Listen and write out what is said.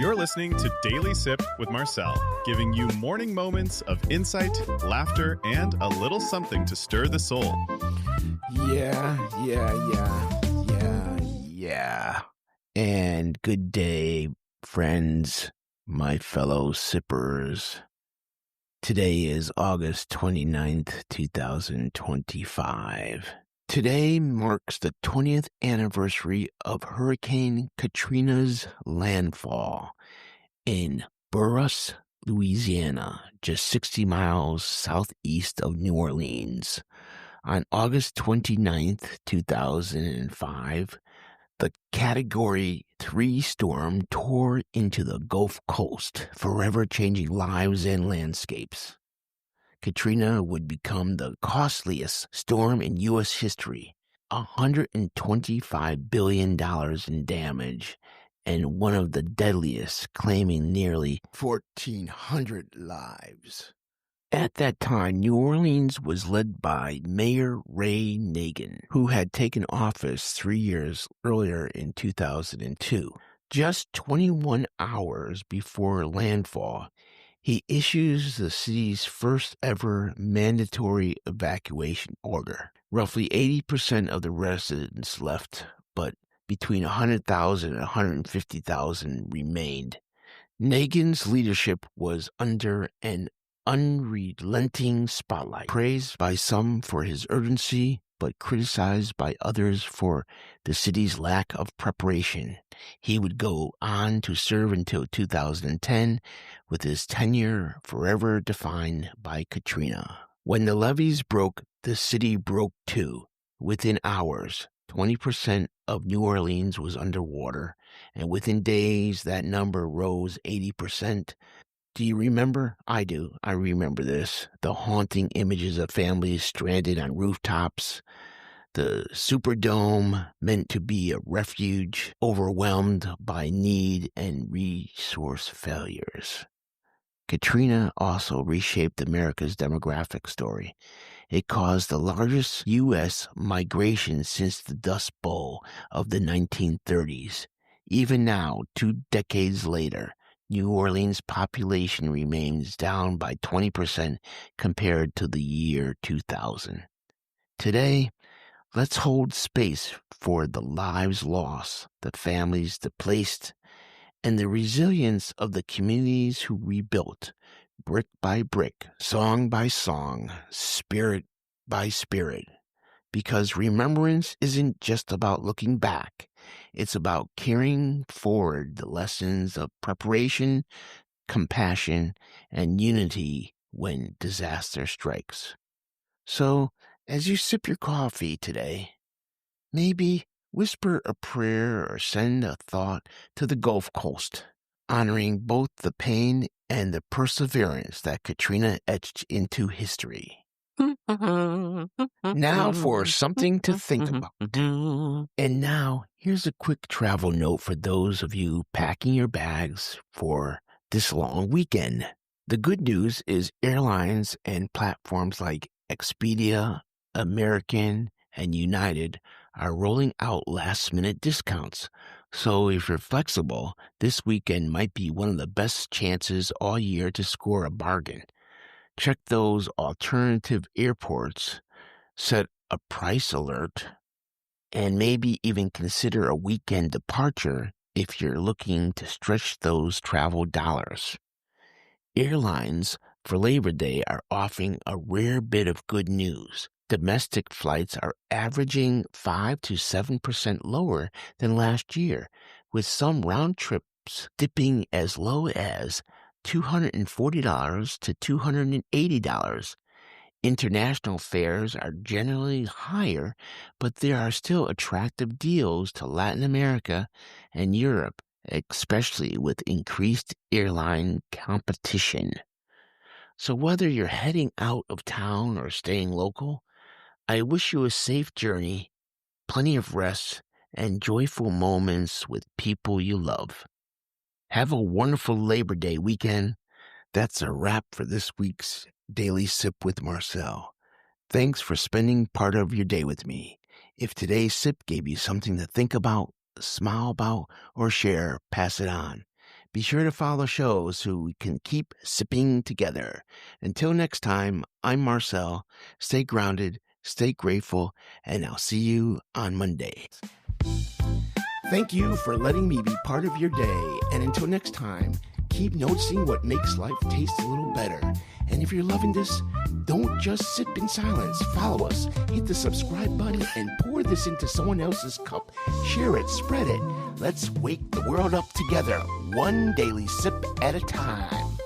You're listening to Daily Sip with Marcel, giving you morning moments of insight, laughter, and a little something to stir the soul. Yeah. And good day, friends, my fellow sippers. Today is August 29th, 2025. Today marks the 20th anniversary of Hurricane Katrina's landfall in Burris, Louisiana, just 60 miles southeast of New Orleans. On August 29th, 2005, the Category 3 storm tore into the Gulf Coast, forever changing lives and landscapes. Katrina would become the costliest storm in U.S. history, $125 billion in damage, and one of the deadliest, claiming nearly 1,400 lives. At that time, New Orleans was led by Mayor Ray Nagin, who had taken office 3 years earlier in 2002. Just 21 hours before landfall, he issues the city's first ever mandatory evacuation order. Roughly 80% of the residents left, but between 100,000 and 150,000 remained. Nagin's leadership was under an unrelenting spotlight, praised by some for his urgency, but criticized by others for the city's lack of preparation. He would go on to serve until 2010, with his tenure forever defined by Katrina. When the levees broke, the city broke too. Within hours, 20% of New Orleans was underwater, and within days that number rose 80%. Do you remember? I do. I remember this. The haunting images of families stranded on rooftops, the Superdome meant to be a refuge, overwhelmed by need and resource failures. Katrina also reshaped America's demographic story. It caused the largest U.S. migration since the Dust Bowl of the 1930s. Even now, 2 decades later, New Orleans' population remains down by 20% compared to the year 2000. Today, let's hold space for the lives lost, the families displaced, and the resilience of the communities who rebuilt, brick by brick, song by song, spirit by spirit. Because remembrance isn't just about looking back. It's about carrying forward the lessons of preparation, compassion, and unity when disaster strikes. So, as you sip your coffee today, maybe whisper a prayer or send a thought to the Gulf Coast, honoring both the pain and the perseverance that Katrina etched into history. Now for something to think about. And now, here's a quick travel note for those of you packing your bags for this long weekend. The good news is airlines and platforms like Expedia, American, and United are rolling out last-minute discounts. So if you're flexible, this weekend might be one of the best chances all year to score a bargain. Check those alternative airports, set a price alert, and maybe even consider a weekend departure if you're looking to stretch those travel dollars. Airlines for Labor Day are offering a rare bit of good news. Domestic flights are averaging 5 to 7% lower than last year, with some round trips dipping as low as $240 to $280. International fares are generally higher, but there are still attractive deals to Latin America and Europe, especially with increased airline competition. So whether you're heading out of town or staying local, I wish you a safe journey, plenty of rest, and joyful moments with people you love. Have a wonderful Labor Day weekend. That's a wrap for this week's Daily Sip with Marcel. Thanks for spending part of your day with me. If today's sip gave you something to think about, smile about, or share, pass it on. Be sure to follow the show so we can keep sipping together. Until next time, I'm Marcel. Stay grounded, stay grateful, and I'll see you on Monday. Thank you for letting me be part of your day. And until next time, keep noticing what makes life taste a little better. And if you're loving this, don't just sip in silence. Follow us, hit the subscribe button, and pour this into someone else's cup. Share it, spread it. Let's wake the world up together, one daily sip at a time.